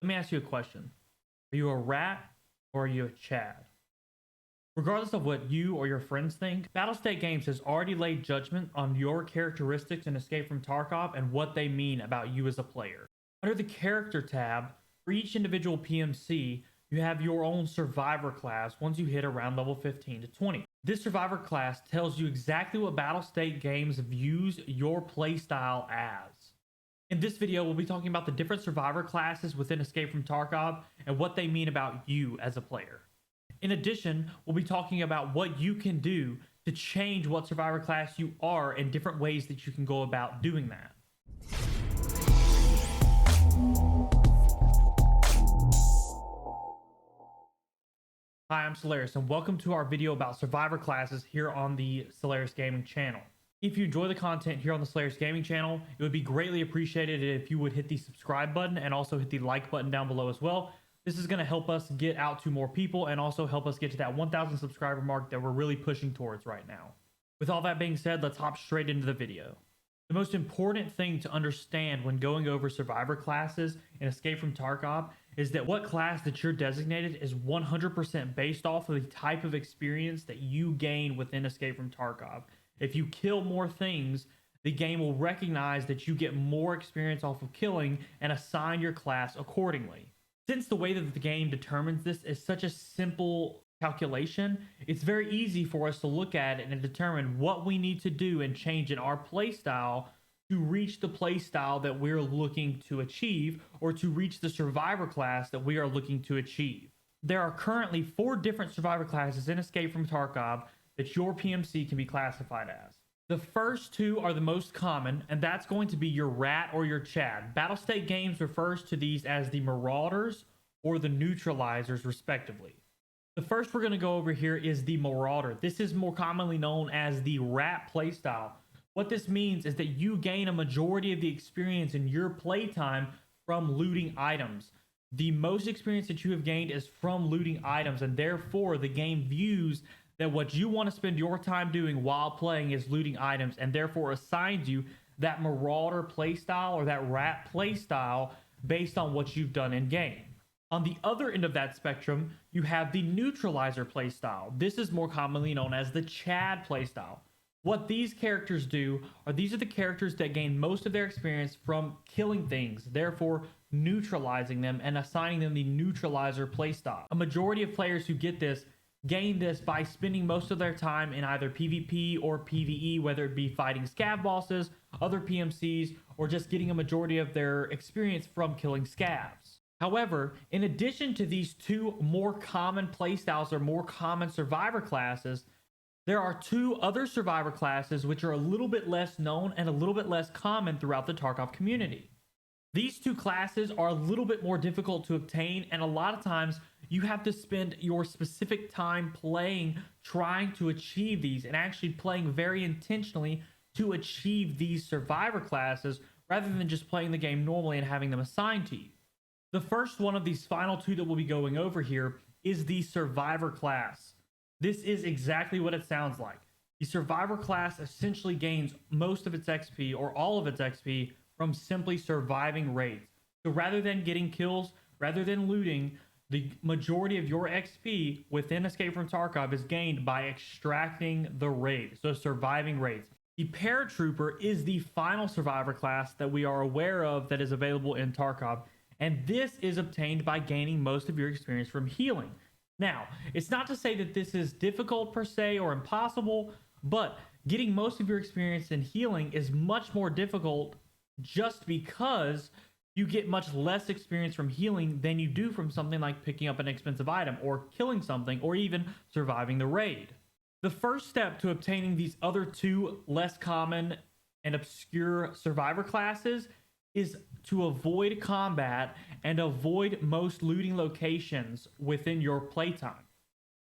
me ask you a question. Are you a rat or are you a Chad? Regardless of what you or your friends think, Battlestate Games has already laid judgment on your characteristics in Escape from Tarkov and what they mean about you as a player. Under the Character tab, for each individual PMC, you have your own Survivor class once you hit around level 15 to 20. This Survivor class tells you exactly what Battlestate Games views your playstyle as. In this video, we'll be talking about the different Survivor classes within Escape from Tarkov and what they mean about you as a player. In addition, we'll be talking about what you can do to change what Survivor class you are and different ways that you can go about doing that. Hi, I'm Solaris, and welcome to our video about Survivor classes here on the Solaris Gaming channel. If you enjoy the content here on the Solaris Gaming channel, it would be greatly appreciated if you would hit the subscribe button and also hit the like button down below as well. This is going to help us get out to more people and also help us get to that 1,000 subscriber mark that we're really pushing towards right now. With all that being said, let's hop straight into the video. The most important thing to understand when going over Survivor classes in Escape from Tarkov is that what class that you're designated is 100% based off of the type of experience that you gain within Escape from Tarkov. If you kill more things, the game will recognize that you get more experience off of killing and assign your class accordingly. Since the way that the game determines this is such a simple calculation, it's very easy for us to look at it and determine what we need to do and change in our playstyle to reach the playstyle that we're looking to achieve or to reach the Survivor class that we are looking to achieve. There are currently 4 different Survivor classes in Escape from Tarkov that your PMC can be classified as. The first 2 are the most common, and that's going to be your rat or your Chad. Battlestate Games refers to these as the Marauders or the Neutralizers, respectively. The first we're going to go over here is the Marauder. This is more commonly known as the rat playstyle. What this means is that you gain a majority of the experience in your playtime from looting items. The most experience that you have gained is from looting items, and therefore the game views that what you want to spend your time doing while playing is looting items, and therefore assigns you that Marauder playstyle or that rat playstyle based on what you've done in game. On the other end of that spectrum, you have the Neutralizer playstyle. This is more commonly known as the CHADS playstyle. What these characters do are these are the characters that gain most of their experience from killing things, therefore neutralizing them and assigning them the Neutralizer playstyle. A majority of players who get this gain this by spending most of their time in either PvP or PvE, whether it be fighting scav bosses, other PMCs, or just getting a majority of their experience from killing scavs. However, in addition to these 2 more common playstyles or more common Survivor classes, there are 2 other Survivor classes which are a little bit less known and a little bit less common throughout the Tarkov community. These 2 classes are a little bit more difficult to obtain, and a lot of times you have to spend your specific time playing, trying to achieve these, and actually playing very intentionally to achieve these Survivor classes rather than just playing the game normally and having them assigned to you. The first one of these final 2 that we'll be going over here is the Survivor class. This is exactly what it sounds like. The Survivor class essentially gains most of its XP or all of its XP from simply surviving raids. So rather than getting kills, rather than looting, the majority of your XP within Escape from Tarkov is gained by extracting the raid, so surviving raids. The Paratrooper is the final Survivor class that we are aware of that is available in Tarkov, and this is obtained by gaining most of your experience from healing. Now, it's not to say that this is difficult per se or impossible, but getting most of your experience in healing is much more difficult just because you get much less experience from healing than you do from something like picking up an expensive item or killing something or even surviving the raid. The first step to obtaining these other 2 less common and obscure Survivor classes is to avoid combat and avoid most looting locations within your playtime.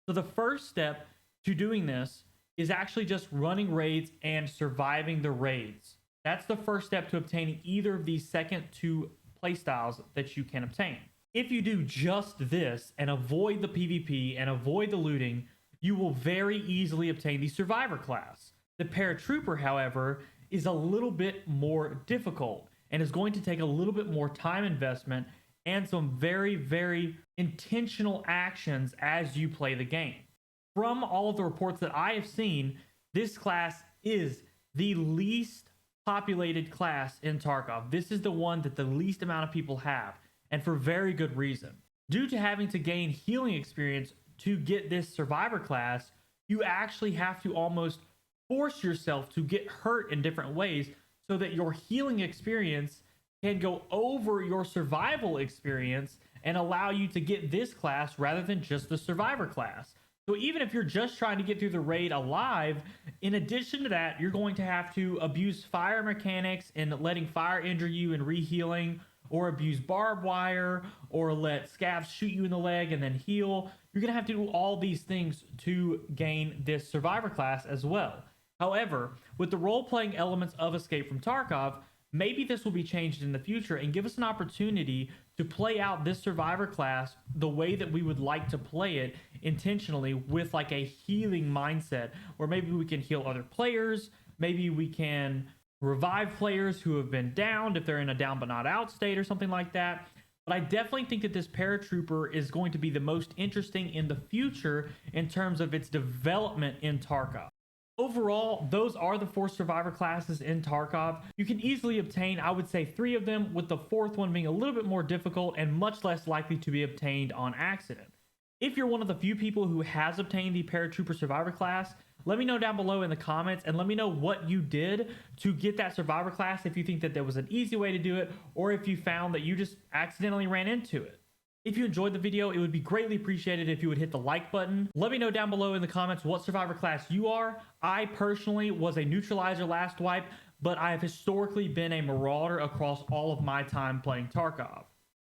So the first step to doing this is actually just running raids and surviving the raids. That's the first step to obtaining either of these second 2 playstyles that you can obtain. If you do just this and avoid the PvP and avoid the looting, you will very easily obtain the Survivor class. The Paratrooper, however, is a little bit more difficult and is going to take a little bit more time investment and some very, very intentional actions as you play the game. From all of the reports that I have seen, this class is the least populated class in Tarkov. This is the one that the least amount of people have, and for very good reason. Due to having to gain healing experience to get this survivor class, you actually have to almost force yourself to get hurt in different ways so that your healing experience can go over your survival experience and allow you to get this class rather than just the survivor class. So even if you're just trying to get through the raid alive, in addition to that, you're going to have to abuse fire mechanics and letting fire injure you and rehealing, or abuse barbed wire, or let scavs shoot you in the leg and then heal. You're going to have to do all these things to gain this survivor class as well. However, with the role-playing elements of Escape from Tarkov, maybe this will be changed in the future and give us an opportunity to play out this survivor class the way that we would like to play it intentionally, with like a healing mindset, where maybe we can heal other players, maybe we can revive players who have been downed if they're in a down but not out state or something like that. But I definitely think that this Paratrooper is going to be the most interesting in the future in terms of its development in Tarkov. Overall, those are the 4 survivor classes in Tarkov. You can easily obtain, I would say, 3 of them, with the 4th one being a little bit more difficult and much less likely to be obtained on accident. If you're one of the few people who has obtained the Paratrooper survivor class, let me know down below in the comments, and let me know what you did to get that survivor class, if you think that there was an easy way to do it, or if you found that you just accidentally ran into it. If you enjoyed the video, it would be greatly appreciated if you would hit the like button. Let me know down below in the comments what survivor class you are. I personally was a Neutralizer last wipe, but I have historically been a Marauder across all of my time playing Tarkov.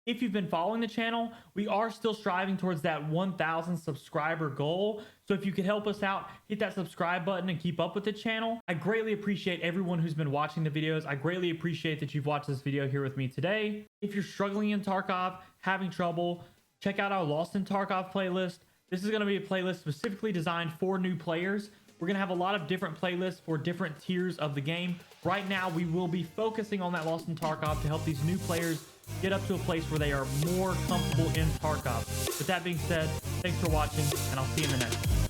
If you've been following the channel, we are still striving towards that 1,000 subscriber goal. So if you could help us out, hit that subscribe button and keep up with the channel. I greatly appreciate everyone who's been watching the videos. I greatly appreciate that you've watched this video here with me today. If you're struggling in Tarkov, having trouble, check out our Lost in Tarkov playlist. This is going to be a playlist specifically designed for new players. We're going to have a lot of different playlists for different tiers of the game. Right now, we will be focusing on that Lost in Tarkov to help these new players get up to a place where they are more comfortable in Tarkov. With that being said, thanks for watching, and I'll see you in the next one.